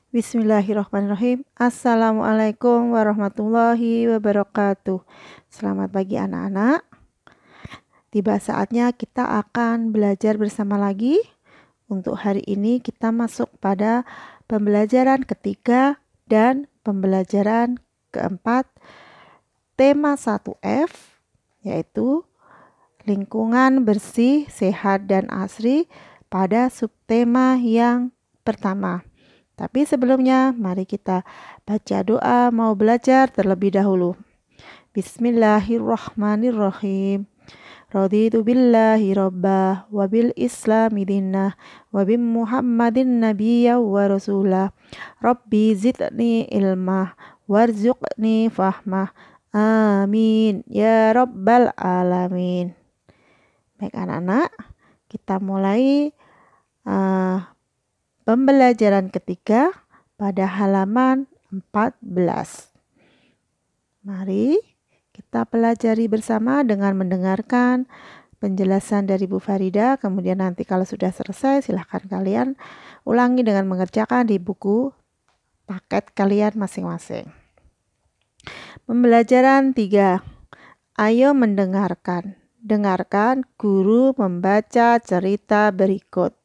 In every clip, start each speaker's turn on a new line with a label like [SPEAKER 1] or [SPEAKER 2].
[SPEAKER 1] Bismillahirrahmanirrahim. Assalamualaikum warahmatullahi wabarakatuh. Selamat pagi anak-anak. Tiba saatnya kita akan belajar bersama lagi. Untuk hari ini kita masuk pada pembelajaran ketiga dan pembelajaran keempat tema 1F, yaitu lingkungan bersih, sehat, dan asri pada subtema yang pertama. Tapi sebelumnya, mari kita baca doa mau belajar terlebih dahulu. Bismillahirrahmanirrahim. Raditu billahi rabbah wa bil islami dinnah wa bi muhammadin nabiyya wa rasulah. Rabbi zidni ilmah warzuqni fahmah. Amin ya rabbal alamin. Baik anak-anak, kita mulai pembelajaran ketiga pada halaman 14. Mari kita pelajari bersama dengan mendengarkan penjelasan dari Bu Farida. Kemudian nanti kalau sudah selesai silahkan kalian ulangi dengan mengerjakan di buku paket kalian masing-masing. Pembelajaran 3. Ayo mendengarkan. Dengarkan guru membaca cerita berikut.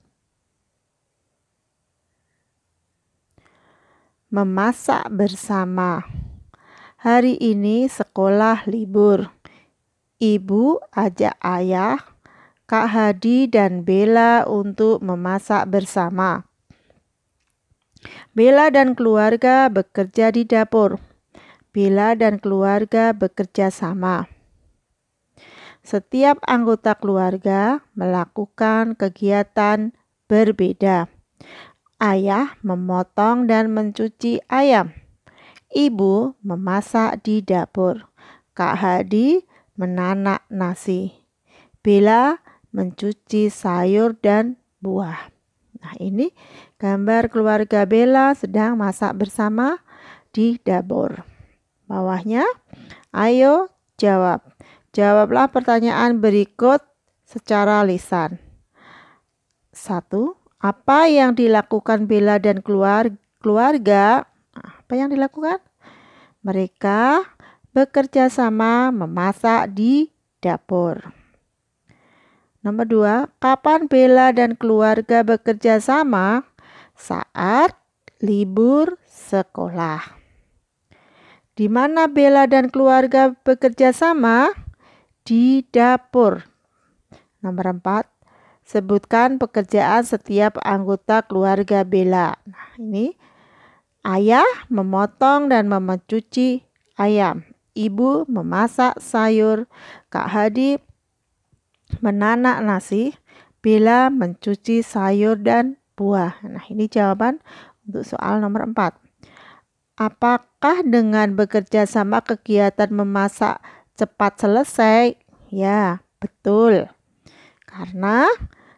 [SPEAKER 1] Memasak bersama. Hari ini sekolah libur. Ibu ajak ayah, Kak Hadi dan Bella untuk memasak bersama. Bella dan keluarga bekerja di dapur. Bella dan keluarga bekerja sama. Setiap anggota keluarga melakukan kegiatan berbeda. Ayah memotong dan mencuci ayam. Ibu memasak di dapur. Kak Hadi menanak nasi. Bella mencuci sayur dan buah. Nah, ini gambar keluarga Bella sedang masak bersama di dapur. Bawahnya, ayo jawab. Jawablah pertanyaan berikut secara lisan. 1. Apa yang dilakukan Bella dan keluarga? Apa yang dilakukan? Mereka bekerja sama memasak di dapur. Nomor 2, kapan Bella dan keluarga bekerja sama? Saat libur sekolah. Di mana Bella dan keluarga bekerja sama? Di dapur. Nomor 4, sebutkan pekerjaan setiap anggota keluarga Bella. Nah, ini ayah memotong dan mencuci ayam. Ibu memasak sayur. Kak Hadi menanak nasi. Bella mencuci sayur dan buah. Nah, ini jawaban untuk soal nomor 4. Apakah dengan bekerja sama kegiatan memasak cepat selesai? Ya, betul. Karena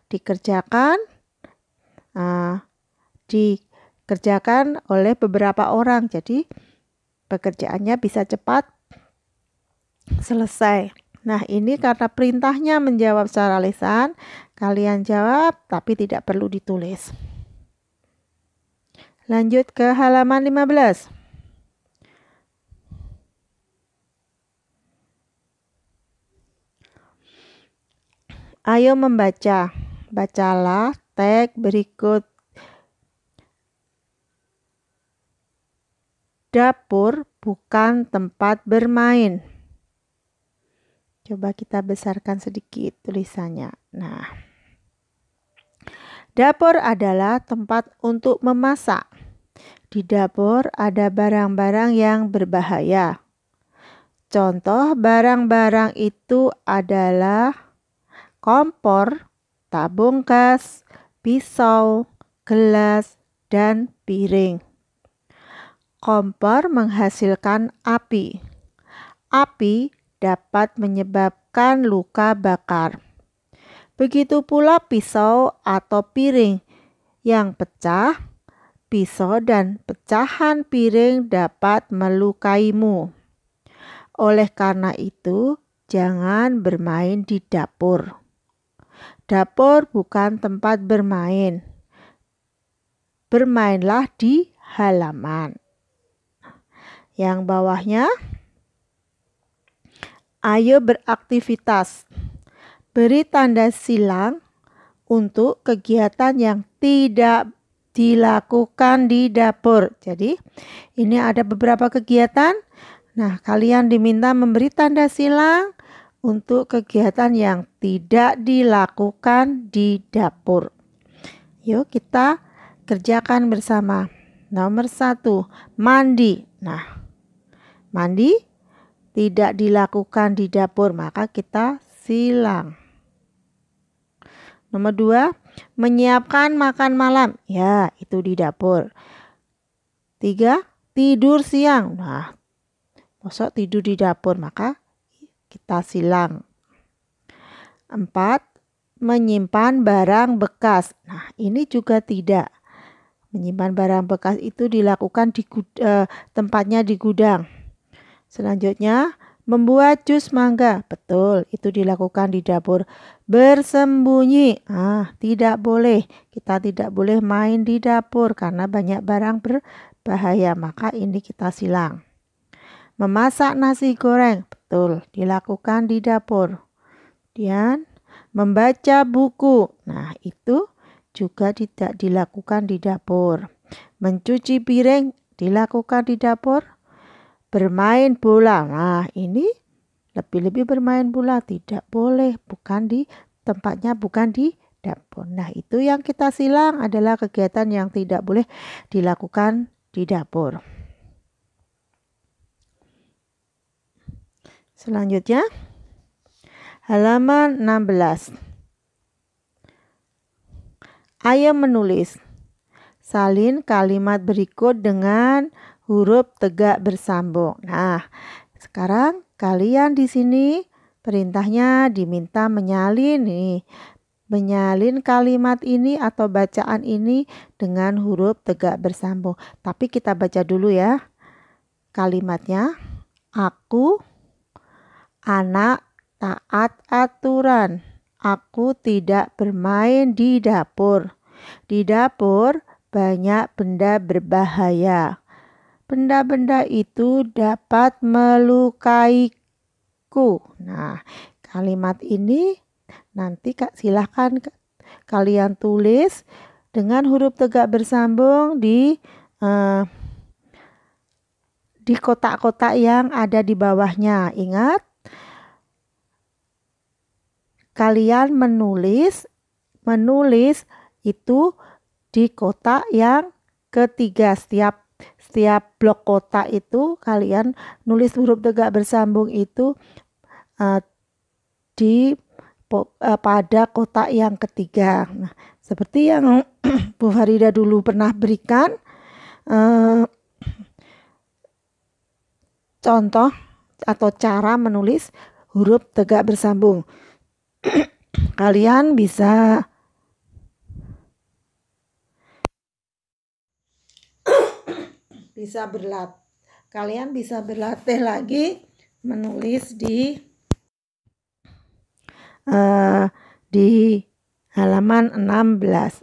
[SPEAKER 1] dikerjakan oleh beberapa orang, jadi pekerjaannya bisa cepat selesai. Nah, ini karena perintahnya menjawab secara lisan, kalian jawab tapi tidak perlu ditulis. Lanjut ke halaman 15. Ayo membaca. Bacalah teks berikut. Dapur bukan tempat bermain. Coba kita besarkan sedikit tulisannya. Nah, dapur adalah tempat untuk memasak. Di dapur ada barang-barang yang berbahaya. Contoh barang-barang itu adalah kompor, tabung gas, pisau, gelas, dan piring. Kompor menghasilkan api. Api dapat menyebabkan luka bakar. Begitu pula pisau atau piring yang pecah. Pisau dan pecahan piring dapat melukaimu. Oleh karena itu, jangan bermain di dapur. Dapur bukan tempat bermain. bermainlah di halaman. Yang bawahnya, ayo beraktivitas. Beri tanda silang untuk kegiatan yang tidak dilakukan di dapur. Jadi, ini ada beberapa kegiatan. Nah, kalian diminta memberi tanda silang untuk kegiatan yang tidak dilakukan di dapur. Yuk kita kerjakan bersama. Nomor 1, mandi. Nah, mandi tidak dilakukan di dapur, maka kita silang. Nomor 2, menyiapkan makan malam. Ya, itu di dapur. 3, tidur siang. Nah, mosok tidur di dapur, maka kita silang. 4, menyimpan barang bekas. Nah, ini juga tidak. Menyimpan barang bekas itu dilakukan di tempatnya di gudang. Selanjutnya, membuat jus mangga. Betul, itu dilakukan di dapur. Bersembunyi. Tidak boleh. Kita tidak boleh main di dapur karena banyak barang berbahaya. Maka ini kita silang. Memasak nasi goreng. Betul, dilakukan di dapur. Kemudian, membaca buku. Nah, itu juga tidak dilakukan di dapur. Mencuci piring dilakukan di dapur. Bermain bola. Nah, ini lebih-lebih bermain bola tidak boleh, bukan di tempatnya, bukan di dapur. Nah, itu yang kita silang adalah kegiatan yang tidak boleh dilakukan di dapur. Selanjutnya, halaman 16. Ayo menulis. Salin kalimat berikut dengan huruf tegak bersambung. Nah, sekarang kalian di sini perintahnya diminta menyalin kalimat ini atau bacaan ini dengan huruf tegak bersambung. Tapi kita baca dulu ya kalimatnya. Aku anak taat aturan. Aku tidak bermain di dapur. Di dapur banyak benda berbahaya. Benda-benda itu dapat melukaiku. Nah, kalimat ini nanti silahkan kalian tulis dengan huruf tegak bersambung di kotak-kotak yang ada di bawahnya. Ingat, kalian menulis itu di kotak yang ketiga. Setiap blok kotak itu kalian nulis huruf tegak bersambung itu pada kotak yang ketiga. Nah, seperti yang Bu Farida dulu pernah berikan contoh atau cara menulis huruf tegak bersambung. Kalian bisa berlatih lagi menulis di halaman 16.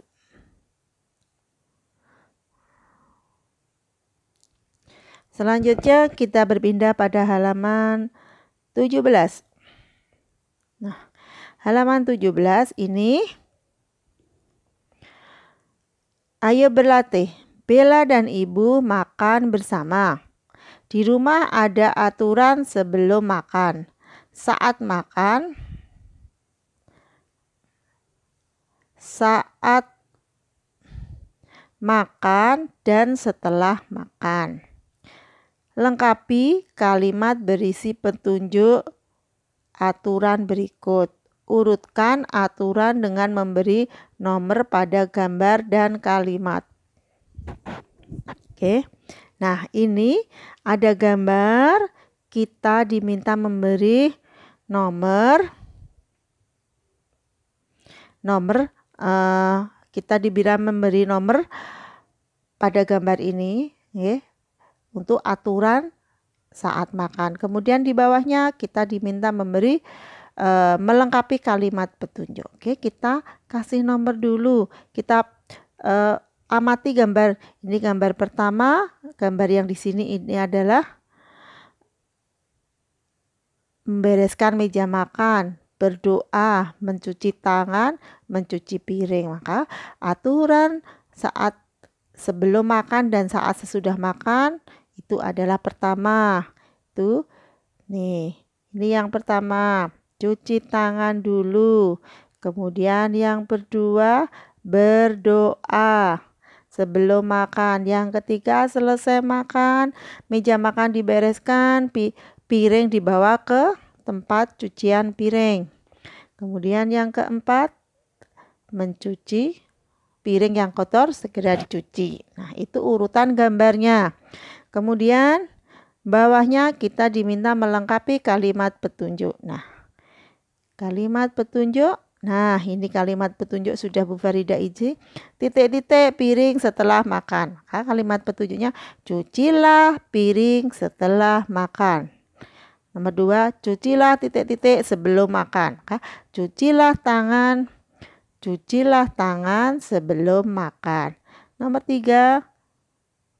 [SPEAKER 1] Selanjutnya kita berpindah pada halaman 17. Nah, halaman 17 ini ayo berlatih. Bella dan Ibu makan bersama. Di rumah ada aturan sebelum makan, saat makan, dan setelah makan. Lengkapi kalimat berisi petunjuk aturan berikut. Urutkan aturan dengan memberi nomor pada gambar dan kalimat. Oke. Nah, ini ada gambar, kita diminta memberi nomor kita diberi memberi nomor pada gambar ini, untuk aturan saat makan. Kemudian di bawahnya kita diminta memberi melengkapi kalimat petunjuk. Oke, kita kasih nomor dulu. Kita amati gambar. Ini gambar pertama, gambar yang di sini ini adalah membereskan meja makan, berdoa, mencuci tangan, mencuci piring. Maka aturan saat sebelum makan dan saat sesudah makan itu adalah pertama. Tuh, nih, ini yang pertama, cuci tangan dulu. Kemudian yang kedua, berdoa sebelum makan. Yang ketiga, selesai makan, meja makan dibereskan, piring dibawa ke tempat cucian piring. Kemudian yang keempat, mencuci piring yang kotor segera dicuci. Nah, itu urutan gambarnya. Kemudian bawahnya kita diminta melengkapi kalimat petunjuk. Nah, kalimat petunjuk. Nah, ini kalimat petunjuk sudah Bu Farida isi. Titik-titik piring setelah makan. Maka kalimat petunjuknya, cucilah piring setelah makan. Nomor 2, cucilah titik-titik sebelum makan. Maka cucilah tangan sebelum makan. Nomor 3,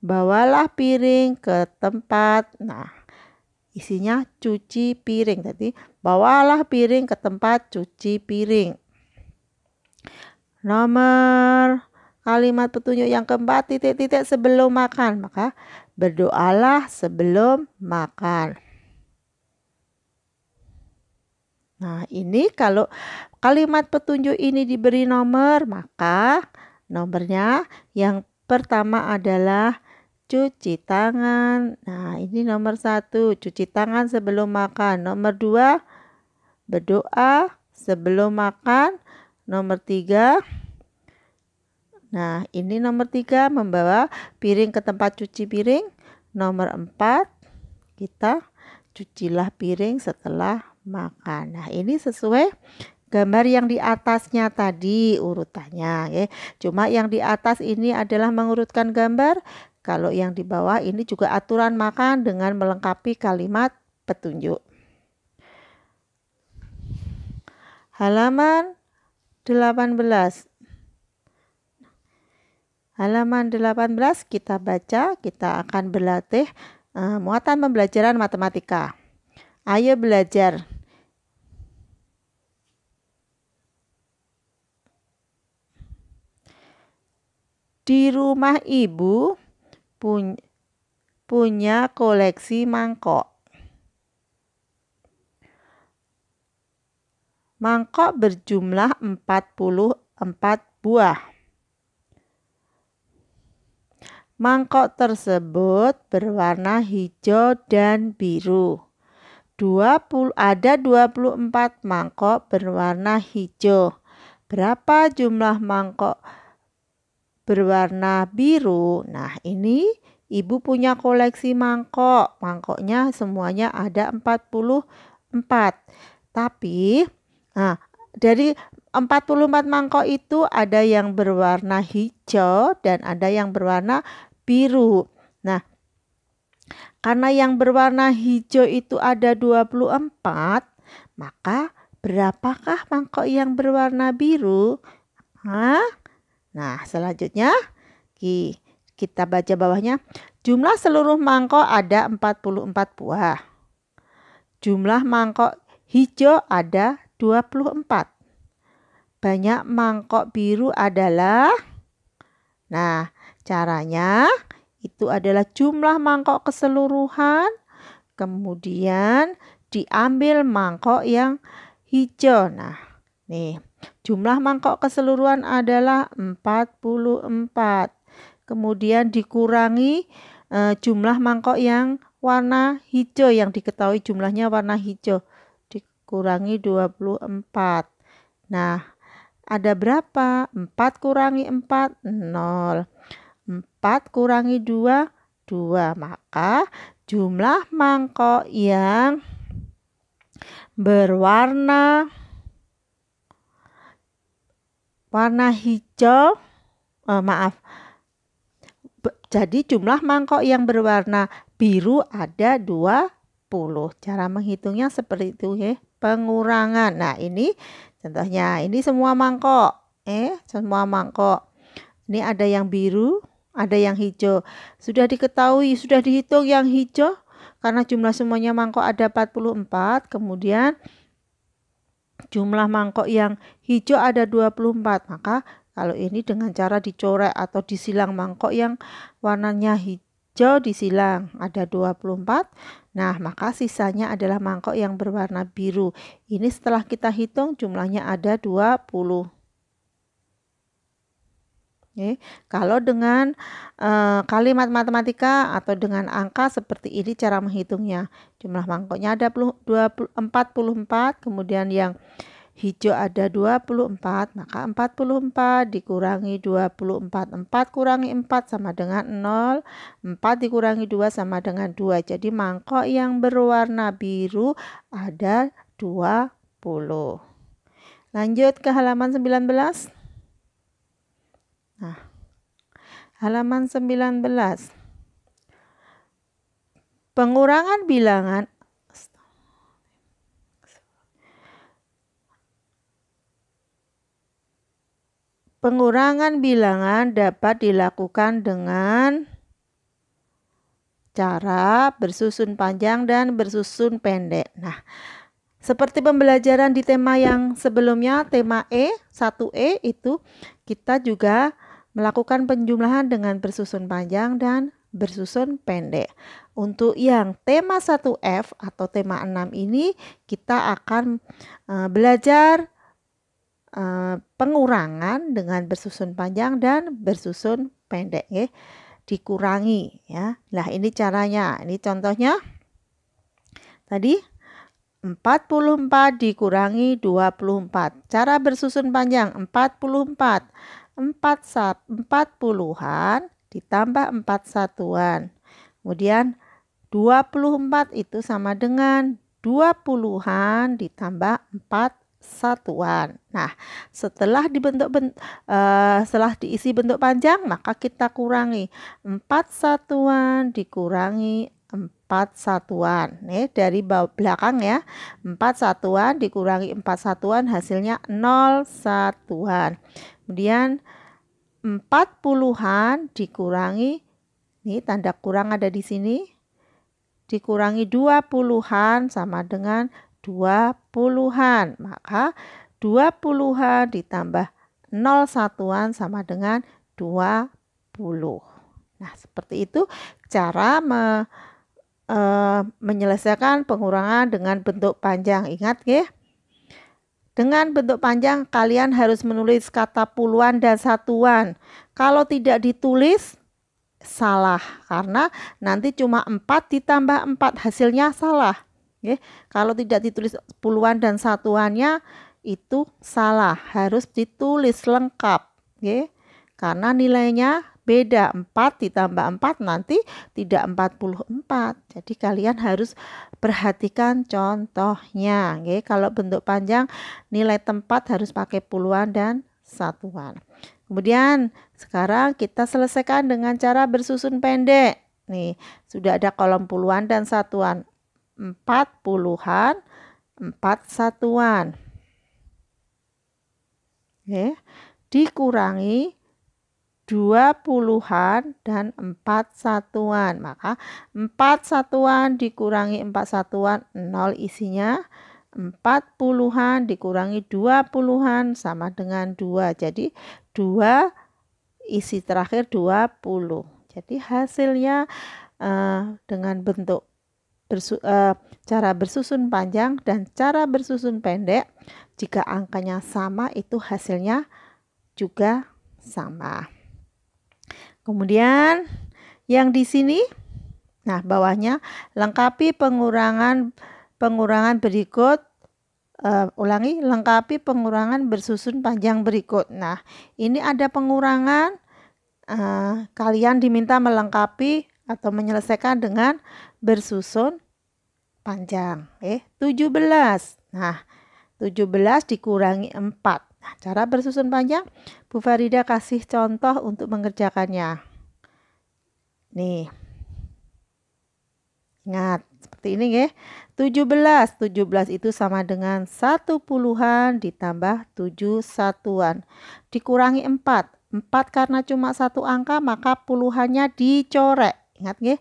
[SPEAKER 1] bawalah piring ke tempat. Nah, isinya cuci piring. Tadi bawalah piring ke tempat cuci piring. Nomor kalimat petunjuk yang keempat, titik-titik sebelum makan. Maka berdoalah sebelum makan. Nah, ini kalau kalimat petunjuk ini diberi nomor, maka nomornya yang pertama adalah cuci tangan. Nah, ini nomor 1, cuci tangan sebelum makan. Nomor 2, berdoa sebelum makan. Nomor 3, nah ini nomor 3, membawa piring ke tempat cuci piring. Nomor 4, kita cucilah piring setelah makan. Nah, ini sesuai gambar yang di atasnya tadi urutannya ya. Cuma yang di atas ini adalah mengurutkan gambar. Kalau yang di bawah ini juga aturan makan dengan melengkapi kalimat petunjuk. Halaman 18. Halaman 18 kita baca, kita akan berlatih muatan pembelajaran matematika. Ayo belajar. Di rumah ibu punya koleksi mangkok. Mangkok berjumlah 44 buah. Mangkok tersebut berwarna hijau dan biru. Ada 24 mangkok berwarna hijau. Berapa jumlah mangkok berwarna biru? Nah, ini ibu punya koleksi mangkok. Mangkoknya semuanya ada 44. Tapi dari 44 mangkok itu ada yang berwarna hijau dan ada yang berwarna biru. Nah, karena yang berwarna hijau itu ada 24, maka berapakah mangkok yang berwarna biru? Nah, selanjutnya kita baca bawahnya. Jumlah seluruh mangkok ada 44 buah. Jumlah mangkok hijau ada 24. Banyak mangkok biru adalah, nah caranya itu adalah jumlah mangkok keseluruhan, kemudian diambil mangkok yang hijau. Nah, nih jumlah mangkok keseluruhan adalah 44. Kemudian dikurangi jumlah mangkok yang warna hijau yang diketahui jumlahnya warna hijau. Dikurangi 24. Nah, ada berapa? 4 kurangi 4, 0. 4 kurangi 2, 2. Maka jumlah mangkok yang berwarna hijau, jadi jumlah mangkok yang berwarna biru ada 20. Cara menghitungnya seperti itu ya, pengurangan. Nah, ini contohnya, ini semua mangkok. Semua mangkok. Ini ada yang biru, ada yang hijau. Sudah diketahui, sudah dihitung yang hijau karena jumlah semuanya mangkok ada 44, kemudian jumlah mangkok yang hijau ada 24. Maka kalau ini dengan cara dicorek atau disilang mangkok yang warnanya hijau disilang ada 24. Nah, maka sisanya adalah mangkok yang berwarna biru. Ini setelah kita hitung jumlahnya ada 20. Oke. Kalau dengan kalimat matematika atau dengan angka seperti ini cara menghitungnya. Jumlah mangkoknya ada 44, kemudian yang hijau ada 24, maka 44 dikurangi 24. 4 kurangi 4 sama dengan 0, 4 dikurangi 2 sama dengan 2. Jadi mangkok yang berwarna biru ada 20. Lanjut ke halaman 19. Nah, halaman 19. Pengurangan bilangan dapat dilakukan dengan cara bersusun panjang dan bersusun pendek. Nah, seperti pembelajaran di tema yang sebelumnya, tema E, 1E itu kita juga melakukan penjumlahan dengan bersusun panjang dan bersusun pendek. Untuk yang tema 1F atau tema 6 ini kita akan belajar pengurangan dengan bersusun panjang dan bersusun pendek ya. Dikurangi ya. Nah, ini caranya. Ini contohnya. Tadi 44 dikurangi 24. Cara bersusun panjang 44. 40-an ditambah 4 satuan. Kemudian 24 itu sama dengan 20-an ditambah 4 satuan. Nah, setelah diisi bentuk panjang, maka kita kurangi 4 satuan dikurangi 4 satuan. Nih, dari belakang ya. 4 satuan dikurangi 4 satuan hasilnya 0 satuan. Kemudian 40-an dikurangi, nih tanda kurang ada di sini, dikurangi 20-an sama dengan 20-an. Maka 20-an ditambah 0 satuan sama dengan 20. Nah, seperti itu cara menyelesaikan pengurangan dengan bentuk panjang. Ingat ya. Dengan bentuk panjang kalian harus menulis kata puluhan dan satuan. Kalau tidak ditulis salah karena nanti cuma 4 ditambah 4 hasilnya salah. Oke. Kalau tidak ditulis puluhan dan satuannya itu salah, harus ditulis lengkap. Oke. Karena nilainya beda, 4 ditambah 4 nanti tidak 44. Jadi kalian harus perhatikan contohnya. Oke. Kalau bentuk panjang nilai tempat harus pakai puluhan dan satuan. Kemudian sekarang kita selesaikan dengan cara bersusun pendek. Nih, sudah ada kolom puluhan dan satuan. 40-an, 4 satuan. Oke. Dikurangi 20-an dan 4 satuan. Maka 4 satuan dikurangi 4 satuan 0 isinya. 40-an dikurangi 20-an sama dengan 2. Jadi 2 isi terakhir 20. Jadi hasilnya dengan bentuk cara bersusun panjang dan cara bersusun pendek, jika angkanya sama itu hasilnya juga sama. Kemudian yang di sini, nah bawahnya lengkapi pengurangan berikut. Ulangi, lengkapi pengurangan bersusun panjang berikut. Nah, ini ada pengurangan. Kalian diminta melengkapi atau menyelesaikan dengan bersusun panjang. 17. Nah, 17 dikurangi 4. Nah, cara bersusun panjang, Bu Farida kasih contoh untuk mengerjakannya. Nih. Ingat, seperti ini ya. 17 itu sama dengan 1 puluhan ditambah 7 satuan. Dikurangi 4. 4 karena cuma satu angka, maka puluhannya dicorek. Ingat nggih?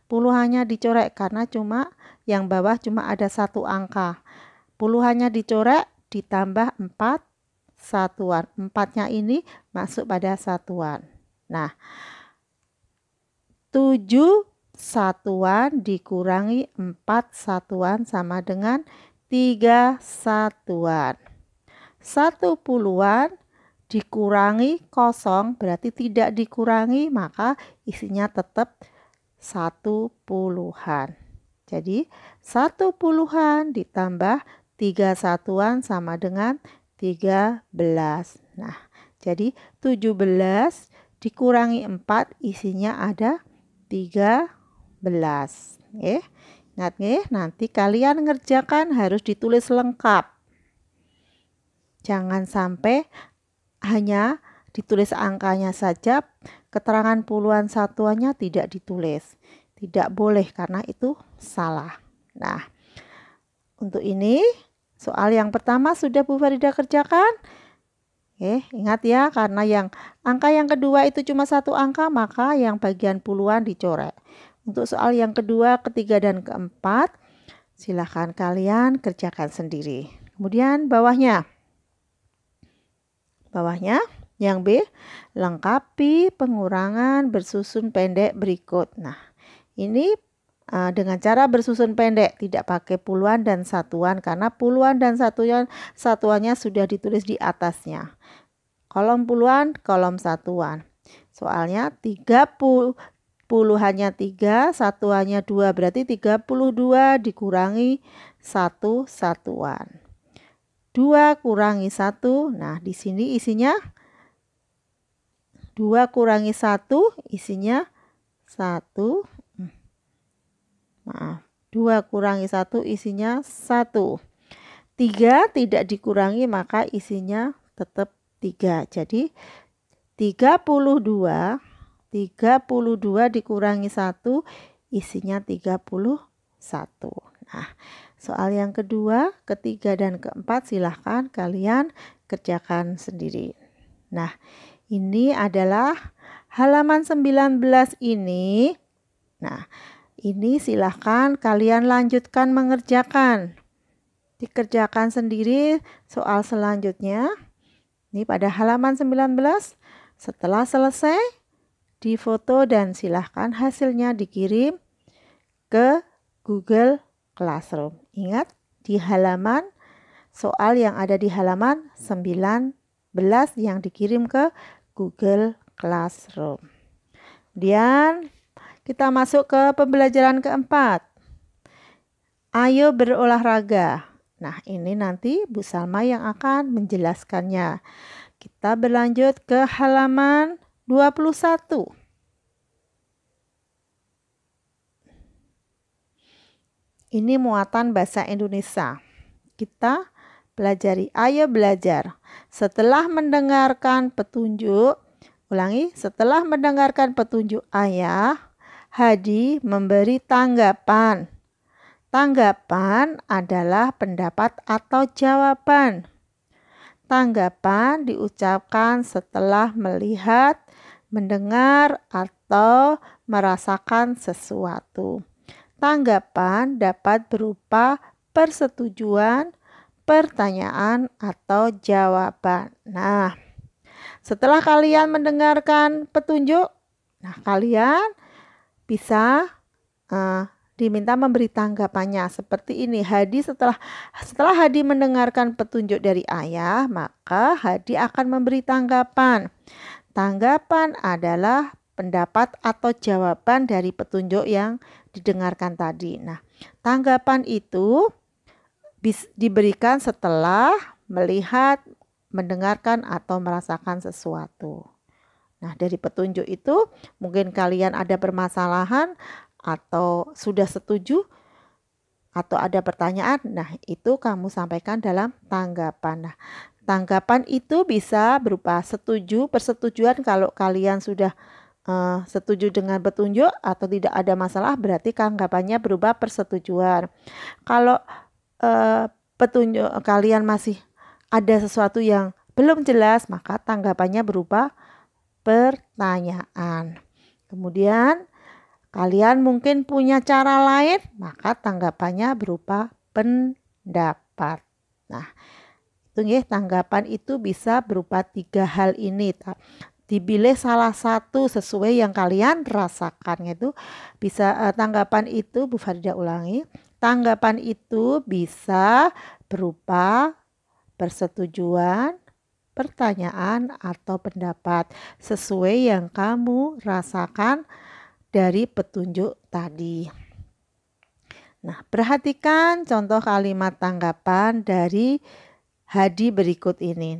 [SPEAKER 1] Puluhannya dicorek karena cuma yang bawah cuma ada satu angka. Puluhannya dicorek ditambah 4 satuan. 4-nya ini masuk pada satuan. Nah, 7 satuan dikurangi 4 satuan sama dengan 3 satuan. 1 puluhan dikurangi 0 berarti tidak dikurangi, maka isinya tetap 1 puluhan. Jadi 1 puluhan ditambah 3 satuan sama dengan 13. Nah, jadi 17 dikurangi 4 isinya ada 13. Ingat nggih, nanti kalian ngerjakan harus ditulis lengkap. Jangan sampai hanya ditulis angkanya saja, keterangan puluhan satuannya tidak ditulis. Tidak boleh karena itu salah. Nah, untuk ini soal yang pertama sudah Bu Farida kerjakan. Ingat ya, karena angka yang kedua itu cuma satu angka, maka yang bagian puluhan dicoret. Untuk soal yang kedua, ketiga, dan keempat, silahkan kalian kerjakan sendiri. Kemudian bawahnya yang B, lengkapi pengurangan bersusun pendek berikut. Nah, ini dengan cara bersusun pendek, tidak pakai puluhan dan satuan karena puluhan dan satuannya sudah ditulis di atasnya. Kolom puluhan, kolom satuan. Soalnya 30 puluhannya 3, satuannya 2, berarti 32 dikurangi 1 satuan. 2 kurangi 1, nah di sini isinya 2 kurangi 1 isinya 1. 2 kurangi 1 isinya 1. 3 tidak dikurangi maka isinya tetap 3. Jadi 32 dikurangi 1 isinya 31. Nah, soal yang kedua, ketiga, dan keempat silahkan kalian kerjakan sendiri. Nah, ini adalah halaman 19 ini. Nah, ini silahkan kalian lanjutkan mengerjakan. Dikerjakan sendiri soal selanjutnya. Ini pada halaman 19. Setelah selesai, difoto dan silahkan hasilnya dikirim ke Google Classroom. Ingat, di halaman soal yang ada di halaman 19 yang dikirim ke Google Classroom. Kemudian kita masuk ke pembelajaran keempat. Ayo berolahraga. Nah, ini nanti Bu Salma yang akan menjelaskannya. Kita berlanjut ke halaman 21. Ini muatan bahasa Indonesia. Kita pelajari. Ayo belajar. Setelah mendengarkan petunjuk, setelah mendengarkan petunjuk ayah, Hadi memberi tanggapan. Tanggapan adalah pendapat atau jawaban. Tanggapan diucapkan setelah melihat, mendengar, atau merasakan sesuatu. Tanggapan dapat berupa persetujuan, pertanyaan, atau jawaban. Nah, setelah kalian mendengarkan petunjuk, kalian bisa diminta memberi tanggapannya seperti ini. Hadi setelah Hadi mendengarkan petunjuk dari ayah, maka Hadi akan memberi tanggapan. Tanggapan adalah pendapat atau jawaban dari petunjuk yang didengarkan tadi. Nah, tanggapan itu diberikan setelah melihat, mendengarkan, atau merasakan sesuatu. Nah, dari petunjuk itu mungkin kalian ada permasalahan atau sudah setuju atau ada pertanyaan. Nah, itu kamu sampaikan dalam tanggapan. Nah, tanggapan itu bisa berupa setuju, persetujuan. Kalau kalian sudah setuju dengan petunjuk atau tidak ada masalah, berarti tanggapannya berupa persetujuan. Kalau petunjuk kalian masih ada sesuatu yang belum jelas, maka tanggapannya berupa pertanyaan. Kemudian kalian mungkin punya cara lain, maka tanggapannya berupa pendapat. Nah, itu ya, tanggapan itu bisa berupa 3 hal ini. Dipilih salah satu sesuai yang kalian rasakan. Itu bisa tanggapan itu, Bu Farida ulangi. Tanggapan itu bisa berupa persetujuan, pertanyaan, atau pendapat sesuai yang kamu rasakan dari petunjuk tadi. Nah, perhatikan contoh kalimat tanggapan dari Hadi berikut ini.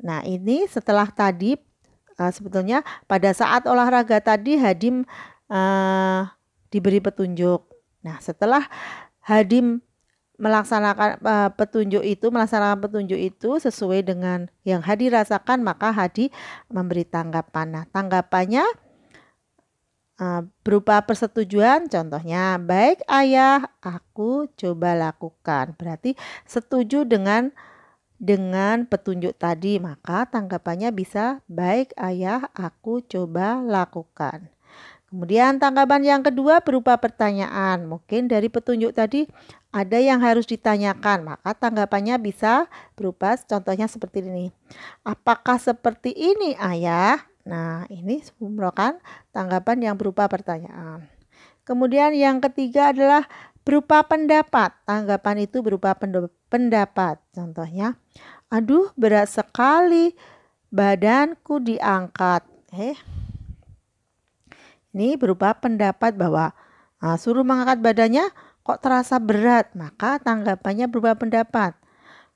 [SPEAKER 1] Nah, ini setelah tadi sebetulnya pada saat olahraga tadi Hadi diberi petunjuk. Nah, setelah Hadi melaksanakan petunjuk itu sesuai dengan yang Hadi rasakan, maka Hadi memberi tanggapan. Nah, tanggapannya berupa persetujuan, contohnya, baik ayah, aku coba lakukan. Berarti setuju dengan petunjuk tadi, maka tanggapannya bisa baik ayah, aku coba lakukan. Kemudian tanggapan yang kedua berupa pertanyaan. Mungkin dari petunjuk tadi ada yang harus ditanyakan, maka tanggapannya bisa berupa contohnya seperti ini. Apakah seperti ini ayah? Nah, ini merupakan tanggapan yang berupa pertanyaan. Kemudian yang ketiga adalah berupa pendapat. Tanggapan itu berupa pendapat. Contohnya, aduh berat sekali badanku diangkat. Ini berupa pendapat bahwa suruh mengangkat badannya kok terasa berat. Maka tanggapannya berupa pendapat.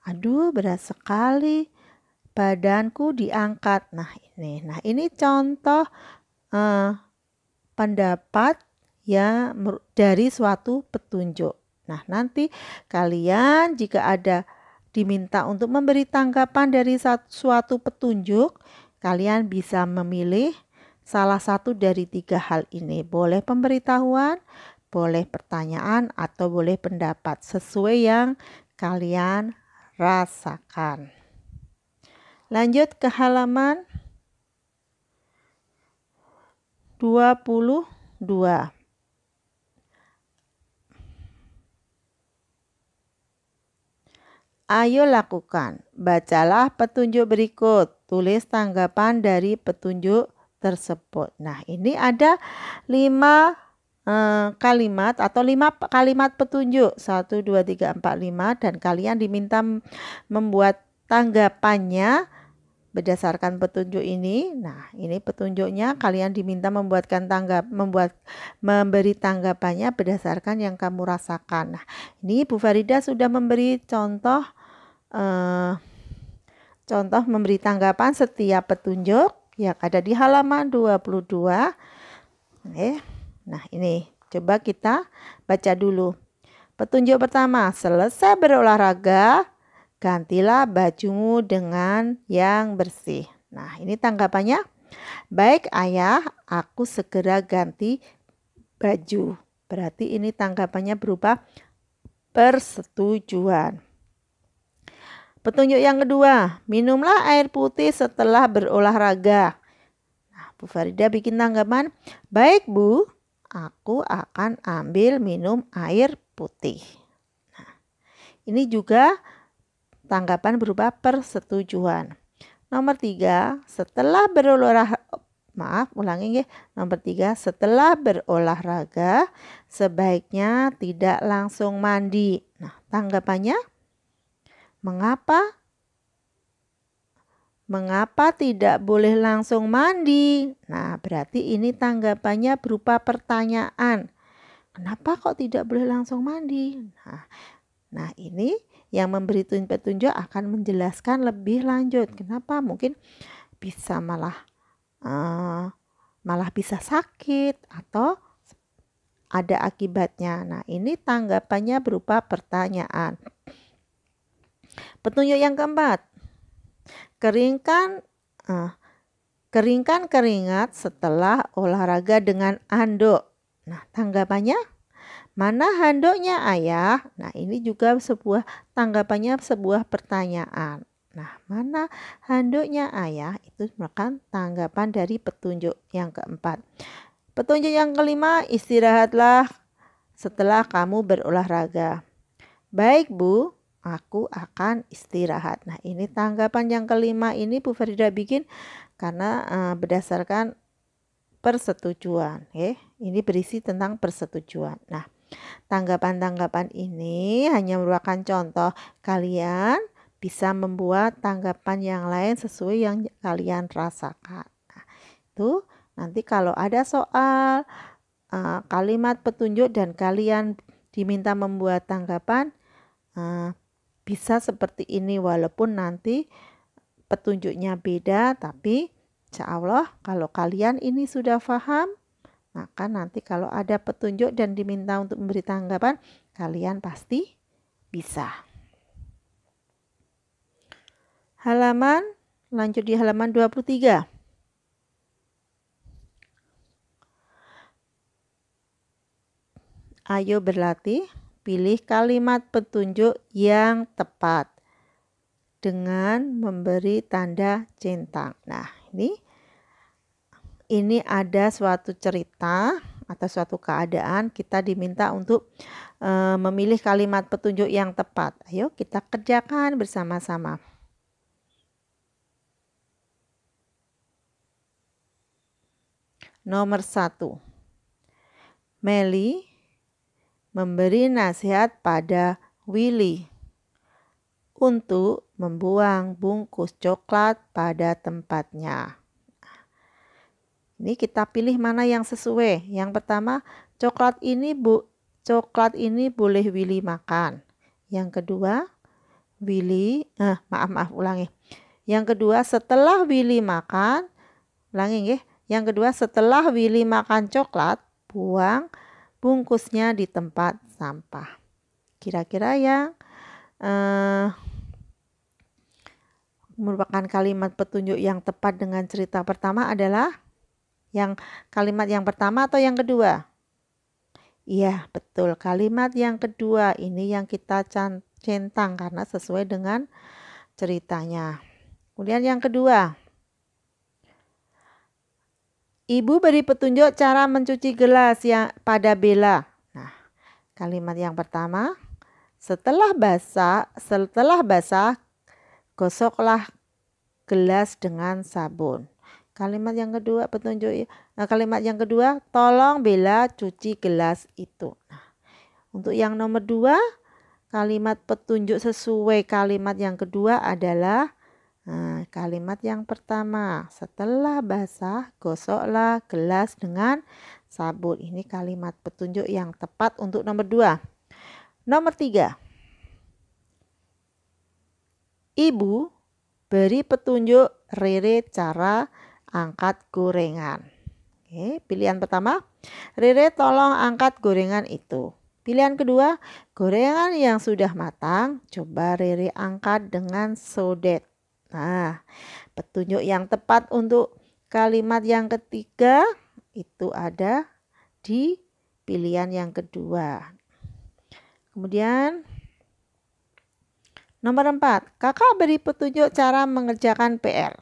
[SPEAKER 1] Aduh berat sekali badanku diangkat. Nah ini contoh pendapat ya dari suatu petunjuk. Nah, nanti kalian jika ada diminta untuk memberi tanggapan dari suatu petunjuk, kalian bisa memilih salah satu dari 3 hal ini. Boleh pemberitahuan, boleh pertanyaan, atau boleh pendapat sesuai yang kalian rasakan. Lanjut ke halaman 22. Ayo lakukan. Bacalah petunjuk berikut. Tulis tanggapan dari petunjuk tersebut. Nah, ini ada 5 kalimat atau 5 kalimat petunjuk. 1, 2, 3, 4, 5. Dan kalian diminta membuat tanggapannya berdasarkan petunjuk ini. Nah, ini petunjuknya, kalian diminta memberi tanggapannya berdasarkan yang kamu rasakan. Nah, ini Bu Farida sudah memberi contoh memberi tanggapan setiap petunjuk yang ada di halaman 22. Nah, ini coba kita baca dulu. Petunjuk pertama, selesai berolahraga, gantilah bajumu dengan yang bersih. Nah, ini tanggapannya. Baik ayah, aku segera ganti baju. Berarti ini tanggapannya berupa persetujuan. Petunjuk yang kedua, minumlah air putih setelah berolahraga. Nah, Bu Farida bikin tanggapan. Baik Bu, aku akan ambil minum air putih. Nah, ini juga tanggapan berupa persetujuan. Nomor 3, setelah berolahraga, Nomor 3, setelah berolahraga sebaiknya tidak langsung mandi. Nah, tanggapannya, Mengapa tidak boleh langsung mandi? Nah, berarti ini tanggapannya berupa pertanyaan. Kenapa kok tidak boleh langsung mandi? Nah, ini yang memberi petunjuk akan menjelaskan lebih lanjut. Kenapa? Mungkin bisa malah bisa sakit atau ada akibatnya. Nah, ini tanggapannya berupa pertanyaan. Petunjuk yang keempat, keringkan keringat setelah olahraga dengan handuk. Nah, tanggapannya, mana handuknya ayah? Nah, ini juga tanggapannya sebuah pertanyaan. Nah, mana handuknya ayah? Itu merupakan tanggapan dari petunjuk yang keempat. Petunjuk yang kelima, istirahatlah setelah kamu berolahraga. Baik Bu, aku akan istirahat. Nah, ini tanggapan yang kelima ini Bu Farida bikin karena berdasarkan persetujuan. Ini berisi tentang persetujuan. Nah, tanggapan-tanggapan ini hanya merupakan contoh. Kalian bisa membuat tanggapan yang lain sesuai yang kalian rasakan. Nah, itu nanti kalau ada soal kalimat petunjuk dan kalian diminta membuat tanggapan, bisa seperti ini walaupun nanti petunjuknya beda, tapi insya Allah kalau kalian ini sudah paham, maka nanti kalau ada petunjuk dan diminta untuk memberi tanggapan, kalian pasti bisa. Lanjut di halaman 23. Ayo berlatih, pilih kalimat petunjuk yang tepat dengan memberi tanda centang. Nah, ini ada suatu cerita atau suatu keadaan, kita diminta untuk memilih kalimat petunjuk yang tepat. Ayo kita kerjakan bersama-sama. Nomor 1. Meli memberi nasihat pada Willy untuk membuang bungkus coklat pada tempatnya. Ini kita pilih mana yang sesuai. Yang pertama, coklat ini boleh Willy makan. Yang kedua, ulangi. Yang kedua, setelah Willy makan, Yang kedua, setelah Willy makan coklat, buang bungkusnya di tempat sampah. Kira-kira yang merupakan kalimat petunjuk yang tepat dengan cerita pertama adalah yang kalimat yang pertama atau yang kedua? Iya, betul. Kalimat yang kedua ini yang kita centang karena sesuai dengan ceritanya. Kemudian yang kedua, Ibu beri petunjuk cara mencuci gelas yang pada Bella. Nah, kalimat yang pertama, setelah basah, gosoklah gelas dengan sabun. Kalimat yang kedua, kalimat yang kedua, tolong Bella cuci gelas itu. Nah, untuk yang nomor 2, kalimat petunjuk sesuai kalimat yang kedua adalah kalimat yang pertama, setelah basah, gosoklah gelas dengan sabun. Ini kalimat petunjuk yang tepat untuk nomor 2. Nomor 3. Ibu beri petunjuk Rere cara angkat gorengan. Pilihan pertama, Rere tolong angkat gorengan itu. Pilihan kedua, gorengan yang sudah matang, coba Rere angkat dengan sodet. Nah, petunjuk yang tepat untuk kalimat yang ketiga itu ada di pilihan yang kedua. Kemudian nomor 4, kakak beri petunjuk cara mengerjakan PR.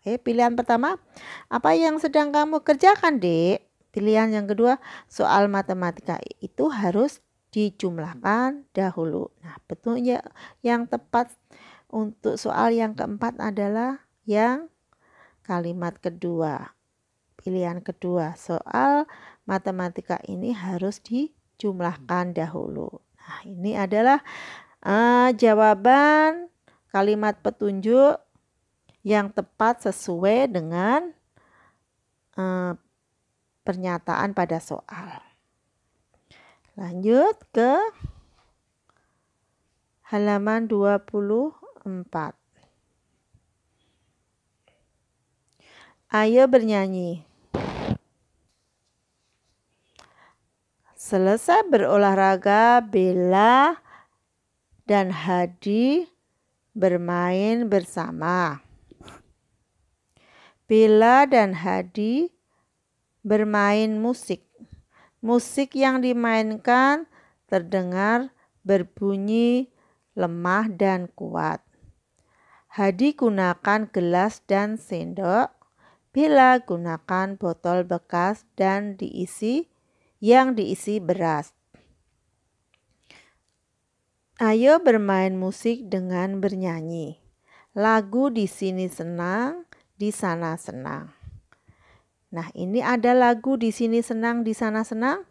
[SPEAKER 1] Pilihan pertama, apa yang sedang kamu kerjakan, Dek? Pilihan yang kedua, soal matematika itu harus dijumlahkan dahulu. Nah, petunjuk yang tepat untuk soal yang keempat adalah yang kalimat kedua. Pilihan kedua, soal matematika ini harus dijumlahkan dahulu. Nah, ini adalah jawaban kalimat petunjuk yang tepat sesuai dengan pernyataan pada soal. Lanjut ke halaman 24. Ayo bernyanyi. Selesai berolahraga, Bella dan Hadi bermain bersama. Bella dan Hadi bermain musik. Musik yang dimainkan terdengar berbunyi lemah dan kuat. Hadi gunakan gelas dan sendok. Bella gunakan botol bekas dan diisi beras. Ayo bermain musik dengan bernyanyi. Lagu di sini senang, di sana senang. Nah, ini ada lagu di sini senang, di sana senang.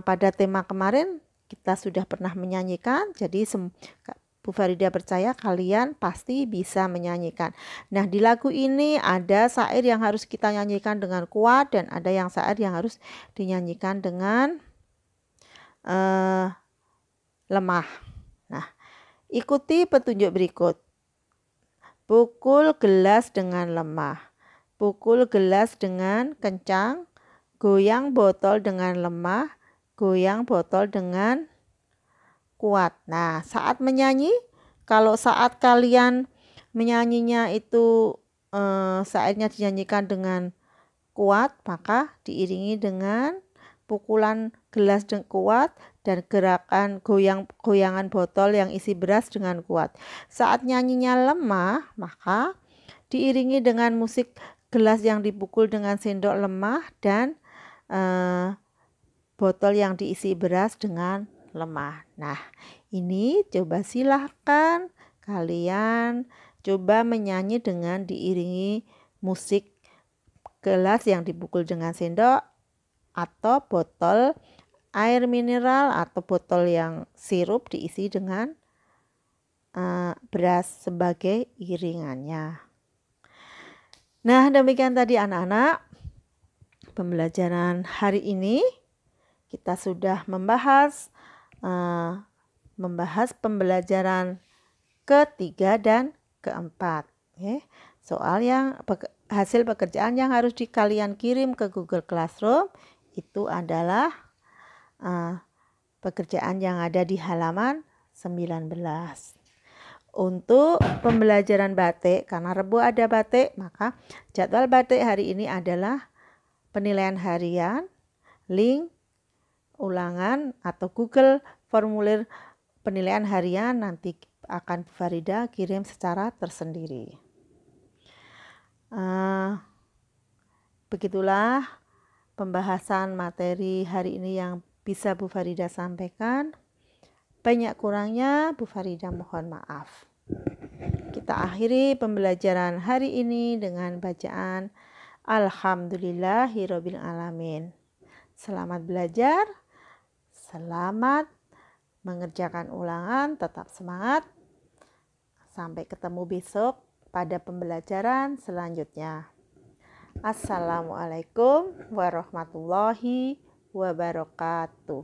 [SPEAKER 1] Pada tema kemarin kita sudah pernah menyanyikan, jadi Bu Farida percaya kalian pasti bisa menyanyikan. Nah, di lagu ini ada syair yang harus kita nyanyikan dengan kuat dan ada yang syair yang harus dinyanyikan dengan lemah. Nah, ikuti petunjuk berikut. Pukul gelas dengan lemah. Pukul gelas dengan kencang. Goyang botol dengan lemah. Goyang botol dengan kuat. Nah, saat menyanyi, kalau saat kalian menyanyinya itu syairnya dinyanyikan dengan kuat, maka diiringi dengan pukulan gelas dengan kuat dan gerakan goyangan botol yang isi beras dengan kuat. Saat nyanyinya lemah, maka diiringi dengan musik gelas yang dipukul dengan sendok lemah dan botol yang diisi beras dengan lemah. Nah, ini coba silahkan kalian coba menyanyi dengan diiringi musik gelas yang dipukul dengan sendok atau botol air mineral atau botol yang sirup diisi dengan beras sebagai iringannya. Nah, demikian tadi anak-anak pembelajaran hari ini. Kita sudah membahas pembelajaran ketiga dan keempat. Soal yang hasil pekerjaan yang harus kalian kirim ke Google Classroom itu adalah pekerjaan yang ada di halaman 19. Untuk pembelajaran batik, karena Rebo ada batik, maka jadwal batik hari ini adalah penilaian harian, link, ulangan atau Google formulir penilaian harian nanti akan Bu Farida kirim secara tersendiri. Begitulah pembahasan materi hari ini yang bisa Bu Farida sampaikan. Banyak kurangnya Bu Farida mohon maaf. Kita akhiri pembelajaran hari ini dengan bacaan Alhamdulillahirabbil alamin. Selamat belajar. Selamat mengerjakan ulangan, tetap semangat. Sampai ketemu besok pada pembelajaran selanjutnya. Assalamualaikum warahmatullahi wabarakatuh.